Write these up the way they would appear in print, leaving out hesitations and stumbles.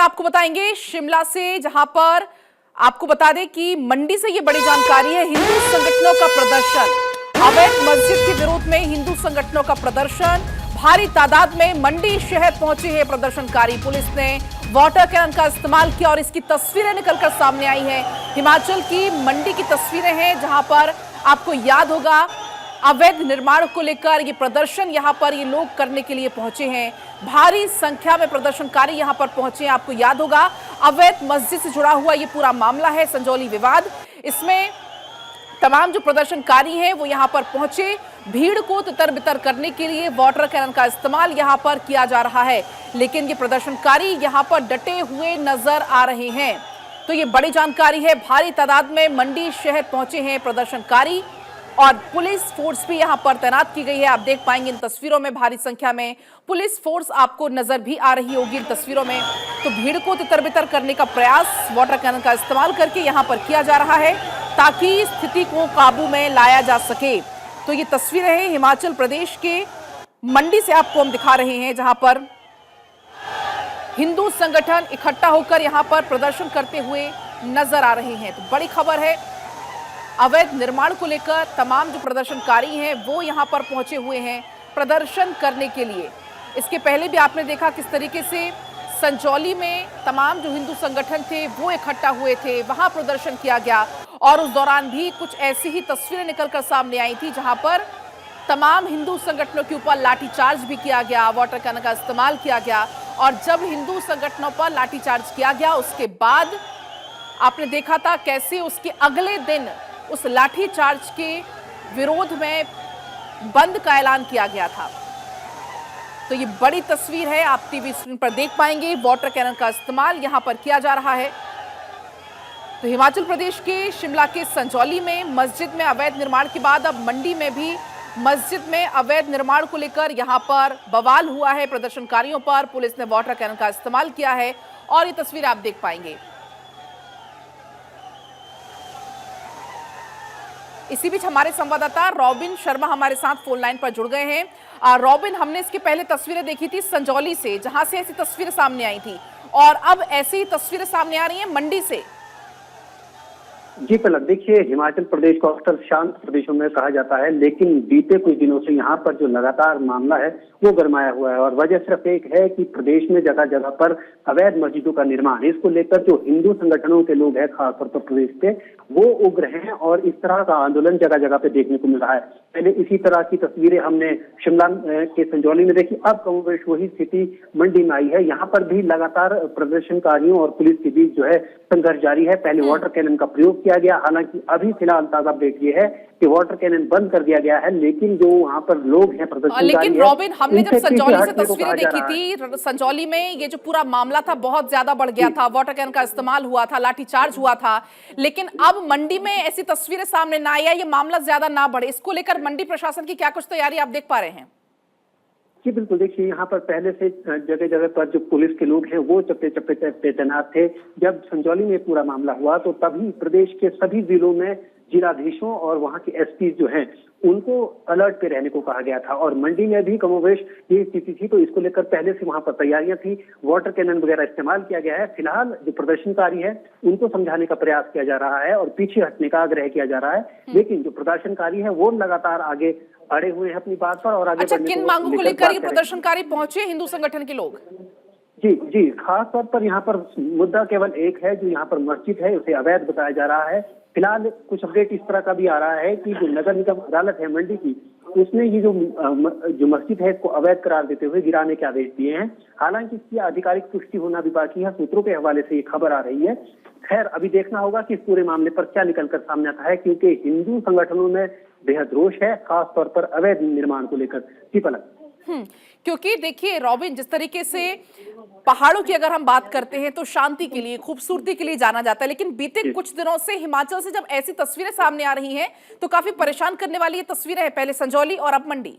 खबर आपको बताएंगे शिमला से, जहां पर आपको बता दें कि मंडी से ये बड़ी जानकारी है। हिंदू संगठनों का प्रदर्शन, अवैध मस्जिद के विरोध में हिंदू संगठनों का प्रदर्शन, भारी तादाद में मंडी शहर पहुंचे हैं प्रदर्शनकारी। पुलिस ने वाटर कैनन का इस्तेमाल किया और इसकी तस्वीरें निकलकर सामने आई हैं। हिमाचल की मंडी की तस्वीरें हैं, जहां पर आपको याद होगा अवैध निर्माण को लेकर ये प्रदर्शन यहां पर ये लोग करने के लिए पहुंचे हैं। भारी संख्या में प्रदर्शनकारी यहां पर पहुंचे हैं। आपको याद होगा अवैध मस्जिद से जुड़ा हुआ ये पूरा मामला है, संजौली विवाद। इसमें तमाम जो प्रदर्शनकारी हैं वो यहां पर पहुंचे। भीड़ को तितर बितर करने के लिए वाटर कैनन का इस्तेमाल यहां पर किया जा रहा है, लेकिन ये प्रदर्शनकारी यहां पर डटे हुए नजर आ रहे हैं। तो ये बड़ी जानकारी है। भारी तादाद में मंडी शहर पहुंचे हैं प्रदर्शनकारी और पुलिस फोर्स भी यहां पर तैनात की गई है। आप देख पाएंगे इन तस्वीरों में भारी संख्या में पुलिस फोर्स आपको नजर भी आ रही होगी इन तस्वीरों में। तो भीड़ को तितर बितर करने का प्रयास वाटर कैनन का इस्तेमाल करके यहां पर किया जा रहा है ताकि स्थिति को काबू में लाया जा सके। तो ये तस्वीरें हैं हिमाचल प्रदेश के मंडी से आपको हम दिखा रहे हैं, जहां पर हिंदू संगठन इकट्ठा होकर यहां पर प्रदर्शन करते हुए नजर आ रहे हैं। तो बड़ी खबर है, अवैध निर्माण को लेकर तमाम जो प्रदर्शनकारी हैं वो यहां पर पहुंचे हुए हैं प्रदर्शन करने के लिए। इसके पहले भी आपने देखा किस तरीके से संजौली में तमाम जो हिंदू संगठन थे वो इकट्ठा हुए थे, वहां प्रदर्शन किया गया और उस दौरान भी कुछ ऐसी ही तस्वीरें निकलकर सामने आई थी, जहां पर तमाम हिंदू संगठनों के ऊपर लाठीचार्ज भी किया गया, वाटर कैनन का इस्तेमाल किया गया। और जब हिंदू संगठनों पर लाठीचार्ज किया गया उसके बाद आपने देखा था कैसे उसके अगले दिन उस लाठीचार्ज के विरोध में बंद का ऐलान किया गया था। तो ये बड़ी तस्वीर है, आप टीवी स्क्रीन पर देख पाएंगे। वाटर कैनन का इस्तेमाल यहां पर किया जा रहा है। तो हिमाचल प्रदेश के शिमला के संजौली में मस्जिद में अवैध निर्माण के बाद अब मंडी में भी मस्जिद में अवैध निर्माण को लेकर यहां पर बवाल हुआ है प्रदर्शनकारियों पर। पुलिस ने वाटर कैनन का इस्तेमाल किया है और ये तस्वीर आप देख पाएंगे। इसी बीच हमारे संवाददाता रॉबिन शर्मा हमारे साथ फोन लाइन पर जुड़ गए हैं। रॉबिन, हमने इसके पहले तस्वीरें देखी थी संजौली से, जहां से ऐसी तस्वीरें सामने आई थी, और अब ऐसी ही तस्वीरें सामने आ रही हैं मंडी से। जी पलक, देखिए हिमाचल प्रदेश को अक्सर शांत प्रदेशों में कहा जाता है, लेकिन बीते कुछ दिनों से यहाँ पर जो लगातार मामला है वो गरमाया हुआ है। और वजह सिर्फ एक है कि प्रदेश में जगह जगह पर अवैध मस्जिदों का निर्माण, इसको लेकर जो हिंदू संगठनों के लोग हैं खासतौर पर प्रदेश के, वो उग्र हैं और इस तरह का आंदोलन जगह जगह पे देखने को मिल रहा है। पहले इसी तरह की तस्वीरें हमने शिमला के संजौली में देखी, अब कमोबेश वही स्थिति मंडी में आई है। यहाँ पर भी लगातार प्रदर्शनकारियों और पुलिस के बीच जो है संघर्ष जारी है। पहले वाटर कैनन का प्रयोग किया गया, हालांकि अभी फिलहाल ताजा अपडेट ये है कि वाटर कैनन बंद कर दिया गया है, लेकिन जो वहाँ पर लोग हैं प्रदर्शनकारी, लेकिन रॉबिन, हमने जब संजौली से तस्वीरें देखी थी, संजौली में ये जो पूरा मामला था बहुत ज्यादा बढ़ गया था, वाटर कैनन का इस्तेमाल हुआ था, लाठीचार्ज हुआ था, लेकिन अब मंडी में ऐसी तस्वीरें सामने ना आई, ये मामला ज्यादा ना बढ़े, इसको लेकर मंडी प्रशासन की क्या कुछ तैयारी आप देख पा रहे हैं? जी बिल्कुल, देखिए यहाँ पर पहले से जगह जगह पर जो पुलिस के लोग हैं वो चप्पे चप्पे पे तैनात थे। जब संजौली में पूरा मामला हुआ तो तभी प्रदेश के सभी जिलों में जिलाधीशों और वहाँ के एसपी जो हैं उनको अलर्ट पे रहने को कहा गया था। और मंडी में भी कमोवेश ये स्थिति थी, तो इसको लेकर पहले से वहाँ पर तैयारियां थी, वाटर कैनन वगैरह इस्तेमाल किया गया है। फिलहाल जो प्रदर्शनकारी है उनको समझाने का प्रयास किया जा रहा है और पीछे हटने का आग्रह किया जा रहा है, लेकिन जो प्रदर्शनकारी है वो लगातार आगे अड़े हुए हैं अपनी बात पर और आगे। अच्छा, किन मांगों को लेकर ये प्रदर्शनकारी पहुंचे हिंदू संगठन के लोग? जी, खास तौर पर यहाँ पर मुद्दा केवल एक है, जो यहाँ पर मस्जिद है उसे अवैध बताया जा रहा है। फिलहाल कुछ अपडेट इस तरह का भी आ रहा है कि जो नगर निगम अदालत है मंडी की, उसने ये जो मस्जिद है इसको अवैध करार देते हुए गिराने के आदेश दिए हैं। हालांकि इसकी आधिकारिक पुष्टि होना भी बाकी है, सूत्रों के हवाले से ये खबर आ रही है। खैर, अभी देखना होगा कि इस पूरे मामले पर क्या निकलकर सामने आता है, क्योंकि हिंदू संगठनों में बेहद रोष है, खास तौर पर अवैध निर्माण को लेकर। जी पलक, क्योंकि देखिए रॉबिन, जिस तरीके से पहाड़ों की अगर हम बात करते हैं तो शांति के लिए, खूबसूरती के लिए जाना जाता है, लेकिन बीते कुछ दिनों से हिमाचल से जब ऐसी तस्वीरें सामने आ रही हैं तो काफी परेशान करने वाली ये तस्वीरें हैं, पहले संजौली और अब मंडी।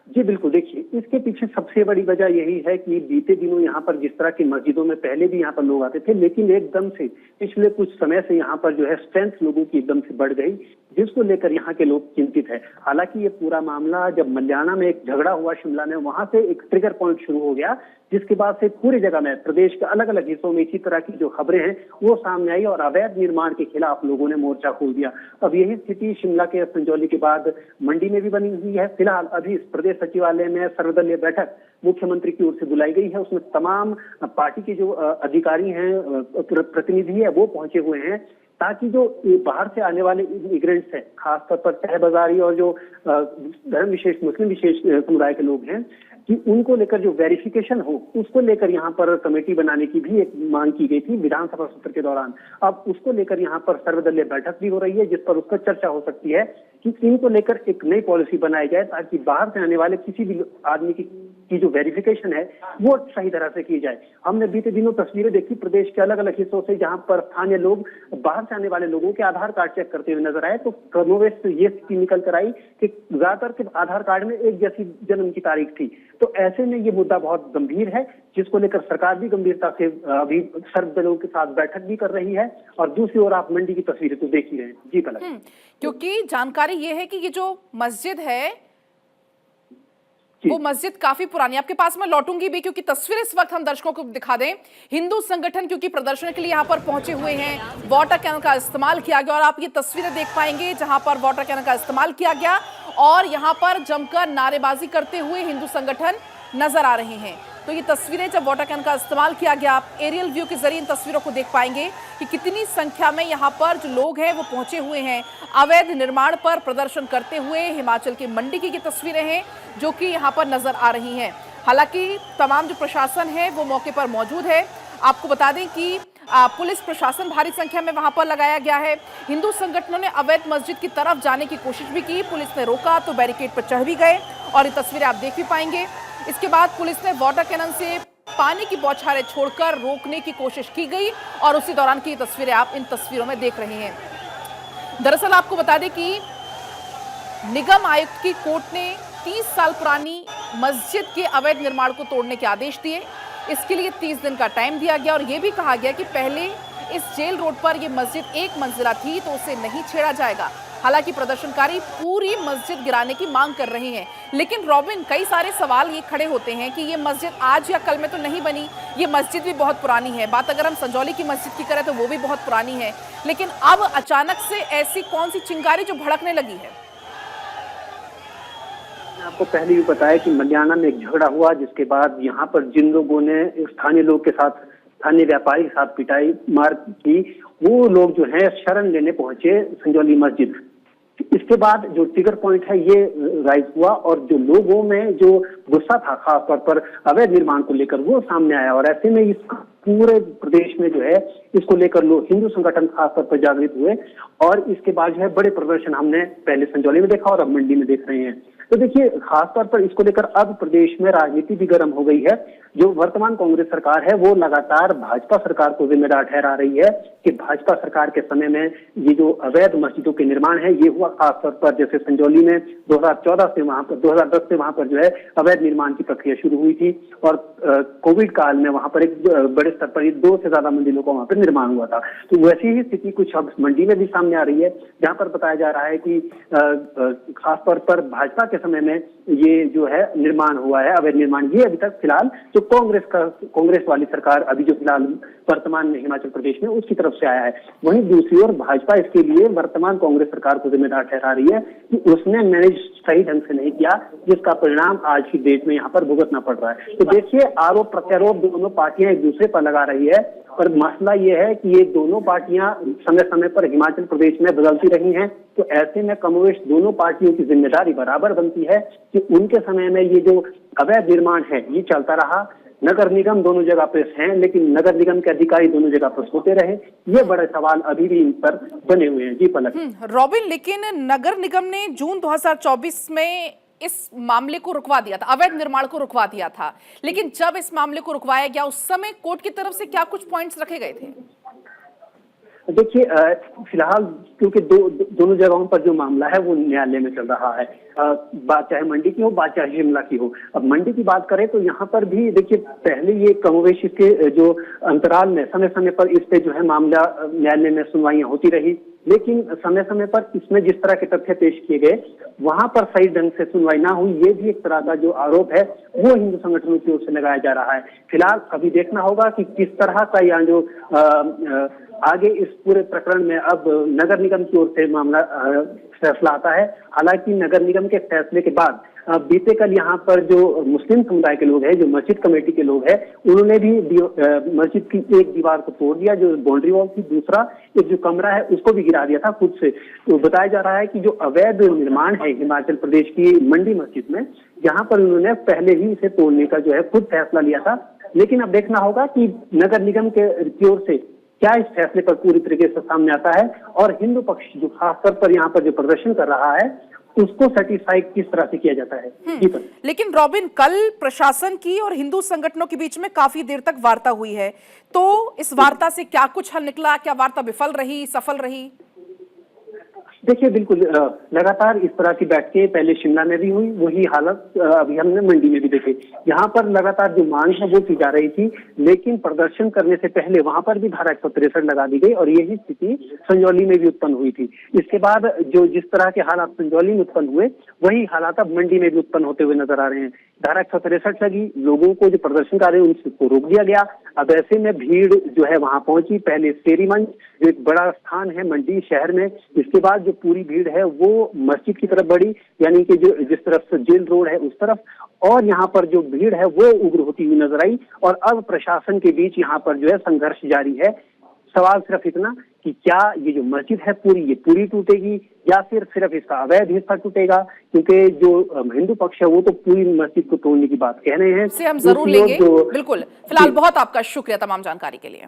जी बिल्कुल, देखिए इसके पीछे सबसे बड़ी वजह यही है कि बीते दिनों यहाँ पर जिस तरह की मस्जिदों में पहले भी यहाँ पर लोग आते थे, लेकिन एकदम से पिछले कुछ समय से यहाँ पर जो है स्ट्रेंथ लोगों की एकदम से बढ़ गई, जिसको लेकर यहाँ के लोग चिंतित है। हालांकि ये पूरा मामला जब मल्याना में एक झगड़ा हुआ शिमला में, वहां से एक ट्रिगर पॉइंट शुरू हो गया जिसके बाद से पूरी जगह में प्रदेश के अलग अलग हिस्सों में इसी तरह की जो खबरें हैं वो सामने आई और अवैध निर्माण के खिलाफ लोगों ने मोर्चा खोल दिया। अब यही स्थिति शिमला के संजौली के बाद मंडी में भी बनी हुई है। फिलहाल अभी प्रदेश सचिवालय में सर्वदलीय बैठक मुख्यमंत्री की ओर से बुलाई गई है। उसमें तमाम पार्टी के जो अधिकारी हैं, प्रतिनिधि है, वो पहुंचे हुए हैं ताकि जो बाहर से आने वाले इमिग्रेंट्स हैं, खासतौर पर तह बाजारी और जो धर्म विशेष मुस्लिम विशेष समुदाय के लोग हैं, कि उनको लेकर जो वेरिफिकेशन हो उसको लेकर यहाँ पर कमेटी बनाने की भी एक मांग की गई थी विधानसभा सत्र के दौरान। अब उसको लेकर यहाँ पर सर्वदलीय बैठक भी हो रही है जिस पर उस पर चर्चा हो सकती है कि इनको लेकर एक नई पॉलिसी बनाई जाए ताकि बाहर से आने वाले किसी भी आदमी की जो वेरिफिकेशन है वो सही तरह से की जाए। हमने बीते दिनों तस्वीरें देखी प्रदेश के अलग अलग हिस्सों से जहां पर स्थानीय लोग बाहर से आने वाले लोगों के आधार कार्ड चेक करते हुए नजर आए, तो कमोवेश ये स्थिति निकल कर आई कि ज्यादातर के आधार कार्ड में एक जैसी जन्म की तारीख थी। तो ऐसे में ये मुद्दा बहुत गंभीर है जिसको लेकर सरकार भी गंभीरता से अभी सर्वदलों के साथ बैठक भी कर रही है। और दूसरी ओर आप मंडी की तस्वीरें तो देख ही रहे हैं। जी पलक, क्योंकि जानकारी ये है कि ये जो मस्जिद है वो मस्जिद काफी पुरानी, आपके पास मैं लौटूंगी भी क्योंकि तस्वीर इस वक्त हम दर्शकों को दिखा दें। हिंदू संगठन क्योंकि प्रदर्शन के लिए यहाँ पर पहुंचे हुए हैं, वाटर कैनन का इस्तेमाल किया गया और आप ये तस्वीरें देख पाएंगे जहां पर वाटर कैनन का इस्तेमाल किया गया और यहाँ पर जमकर नारेबाजी करते हुए हिंदू संगठन नजर आ रहे हैं। तो ये तस्वीरें जब वाटर कैन का इस्तेमाल किया गया, आप एरियल व्यू के जरिए इन तस्वीरों को देख पाएंगे कि कितनी संख्या में यहाँ पर जो लोग हैं वो पहुंचे हुए हैं अवैध निर्माण पर प्रदर्शन करते हुए। हिमाचल के मंडी की तस्वीरें हैं जो कि यहाँ पर नजर आ रही हैं। हालांकि तमाम जो प्रशासन है वो मौके पर मौजूद है। आपको बता दें कि पुलिस प्रशासन भारी संख्या में वहां पर लगाया गया है। हिंदू संगठनों ने अवैध मस्जिद की तरफ जाने की कोशिश भी की, पुलिस ने रोका तो बैरिकेड पर चढ़ भी गए और ये तस्वीरें आप देख भी पाएंगे। इसके बाद पुलिस ने वाटर कैनन से पानी की बौछारें छोड़कर रोकने की कोशिश की गई और उसी दौरान की तस्वीरें आप इन तस्वीरों में देख रहे हैं। दरअसल आपको बता दें कि निगम आयुक्त की कोर्ट ने 30 साल पुरानी मस्जिद के अवैध निर्माण को तोड़ने के आदेश दिए। इसके लिए 30 दिन का टाइम दिया गया और यह भी कहा गया कि पहले इस जेल रोड पर यह मस्जिद एक मंजिला थी तो उसे नहीं छेड़ा जाएगा। हालांकि प्रदर्शनकारी पूरी मस्जिद गिराने की मांग कर रहे हैं। लेकिन रॉबिन, कई सारे सवाल ये खड़े होते हैं कि ये मस्जिद आज या कल में तो नहीं बनी, ये मस्जिद भी बहुत पुरानी है। बात अगर हम संजौली की मस्जिद की करें तो वो भी बहुत पुरानी है, लेकिन अब अचानक से ऐसी कौन सी चिंगारी जो भड़कने लगी है? आपको पहले भी बताया कि मलियाना में एक झगड़ा हुआ जिसके बाद यहाँ पर जिन लोगों ने स्थानीय लोग के साथ, स्थानीय व्यापारी के साथ पिटाई मार की, वो लोग जो है शरण लेने पहुंचे संजौली मस्जिद। इसके बाद जो ट्रिगर पॉइंट है ये राइज हुआ और जो लोगों में जो गुस्सा था खास तौर पर अवैध निर्माण को लेकर वो सामने आया और ऐसे में इस पूरे प्रदेश में जो है इसको लेकर लोग, हिंदू संगठन खास तौर पर जागृत हुए और इसके बाद जो है बड़े प्रदर्शन हमने पहले संजौली में देखा और अब मंडी में देख रहे हैं। तो देखिए, खासतौर पर इसको लेकर अब प्रदेश में राजनीति भी गर्म हो गई है। जो वर्तमान कांग्रेस सरकार है वो लगातार भाजपा सरकार को जिम्मेदार ठहरा रही है कि भाजपा सरकार के समय में ये जो अवैध मस्जिदों के निर्माण है ये हुआ। खासतौर पर जैसे संजौली में 2014 से वहां पर 2010 से वहां पर जो है अवैध निर्माण की प्रक्रिया शुरू हुई थी और कोविड काल में वहां पर एक बड़े स्तर पर 2 से ज्यादा मंदिरों का वहां पर निर्माण हुआ था। तो वैसी ही स्थिति कुछ अब मंडी में भी सामने आ रही है जहां पर बताया जा रहा है कि खासतौर पर भाजपा के समय में ये जो है निर्माण हुआ है अवैध निर्माण, ये अभी तक फिलहाल जो कांग्रेस वाली सरकार अभी जो फिलहाल वर्तमान में हिमाचल प्रदेश में उसकी तरफ से आया है। वहीं दूसरी ओर भाजपा इसके लिए वर्तमान कांग्रेस सरकार को जिम्मेदार ठहरा रही है कि उसने मैनेज सही ढंग से नहीं किया, जिसका परिणाम आज की डेट में यहाँ पर भुगतना पड़ रहा है। तो देखिए, आरोप प्रत्यारोप दोनों पार्टियां एक दूसरे पर लगा रही है और मसला ये है कि ये दोनों पार्टियां समय समय पर हिमाचल प्रदेश में बदलती रही हैं। तो ऐसे में कमोवेश दोनों पार्टियों की जिम्मेदारी बराबर बनती है कि उनके समय में ये जो अवैध निर्माण है ये चलता रहा। नगर निगम दोनों जगह पे हैं लेकिन नगर निगम के अधिकारी दोनों जगह पर सोते रहे, ये बड़े सवाल अभी भी इन पर बने हुए हैं। जी पलक। रॉबिन, लेकिन नगर निगम ने जून 2024 में इस मामले को रुकवा दिया था, अवैध निर्माण को रुकवा दिया था, लेकिन जब इस मामले को रुकवाया गया उस समय कोर्ट की तरफ से क्या कुछ पॉइंट्स रखे गए थे? देखिए, फिलहाल क्योंकि दोनों जगहों पर जो मामला है वो न्यायालय में चल रहा है, बात चाहे मंडी की हो बात चाहे शिमला की हो। अब मंडी की बात करें तो यहाँ पर भी देखिए, पहले ये कमोवेश के जो अंतराल में समय समय पर इस पे जो है मामला न्यायालय में सुनवाइयां होती रही, लेकिन समय समय पर इसमें जिस तरह के तथ्य पेश किए गए, वहां पर सही ढंग से सुनवाई ना हुई, ये भी एक तरह का जो आरोप है वो हिंदू संगठनों की ओर से लगाया जा रहा है। फिलहाल अभी देखना होगा कि किस तरह का यहाँ जो आगे इस पूरे प्रकरण में अब नगर निगम की ओर से मामला फैसला आता है। हालांकि नगर निगम के फैसले के बाद बीते कल यहाँ पर जो मुस्लिम समुदाय के लोग हैं, जो मस्जिद कमेटी के लोग हैं, उन्होंने भी मस्जिद की एक दीवार को तोड़ दिया, जो बाउंड्री वॉल थी, दूसरा एक जो कमरा है उसको भी गिरा दिया था खुद से। तो बताया जा रहा है कि जो अवैध निर्माण है हिमाचल प्रदेश की मंडी मस्जिद में, यहाँ पर उन्होंने पहले ही इसे तोड़ने का जो है खुद फैसला लिया था। लेकिन अब देखना होगा कि नगर निगम की ओर से क्या इस फैसले पर पूरी तरीके से सामने आता है और हिंदू पक्ष जो खासतौर पर यहाँ पर जो प्रदर्शन कर रहा है उसको सेटिस्फाई किस तरह से किया जाता है। लेकिन रॉबिन, कल प्रशासन की और हिंदू संगठनों के बीच में काफी देर तक वार्ता हुई है, तो इस वार्ता से क्या कुछ हल निकला? क्या वार्ता विफल रही, सफल रही? देखिए, बिल्कुल लगातार इस तरह की बैठकें पहले शिमला में भी हुई, वही हालत अभी हमने मंडी में भी देखी। यहाँ पर लगातार जो मांग है वो की जा रही थी, लेकिन प्रदर्शन करने से पहले वहां पर भी धारा 163 लगा दी गई और यही स्थिति संजौली में भी उत्पन्न हुई थी। इसके बाद जो जिस तरह के हालात संजौली में उत्पन्न हुए, वही हालात अब मंडी में भी उत्पन्न होते हुए नजर आ रहे हैं। धारा 163 लगी, लोगों को जो प्रदर्शन कर रहे हैं उनको रोक दिया गया। अब ऐसे में भीड़ जो है वहां पहुंची, पहले शेरी मंच जो एक बड़ा स्थान है मंडी शहर में, इसके बाद जो पूरी भीड़ है वो मस्जिद की तरफ बढ़ी, यानी कि जो जिस तरफ से जेल रोड है उस तरफ, और यहाँ पर जो भीड़ है वो उग्र होती हुई नजर आई। और अब प्रशासन के बीच यहाँ पर जो है संघर्ष जारी है। सवाल सिर्फ इतना कि क्या ये जो मस्जिद है ये पूरी टूटेगी या फिर सिर्फ इसका अवैध हिस्सा टूटेगा, क्योंकि जो हिंदू पक्ष है वो तो पूरी मस्जिद को तोड़ने की बात कह रहे हैं। से हम जरूर लेंगे, बिल्कुल। फिलहाल बहुत आपका शुक्रिया तमाम जानकारी के लिए।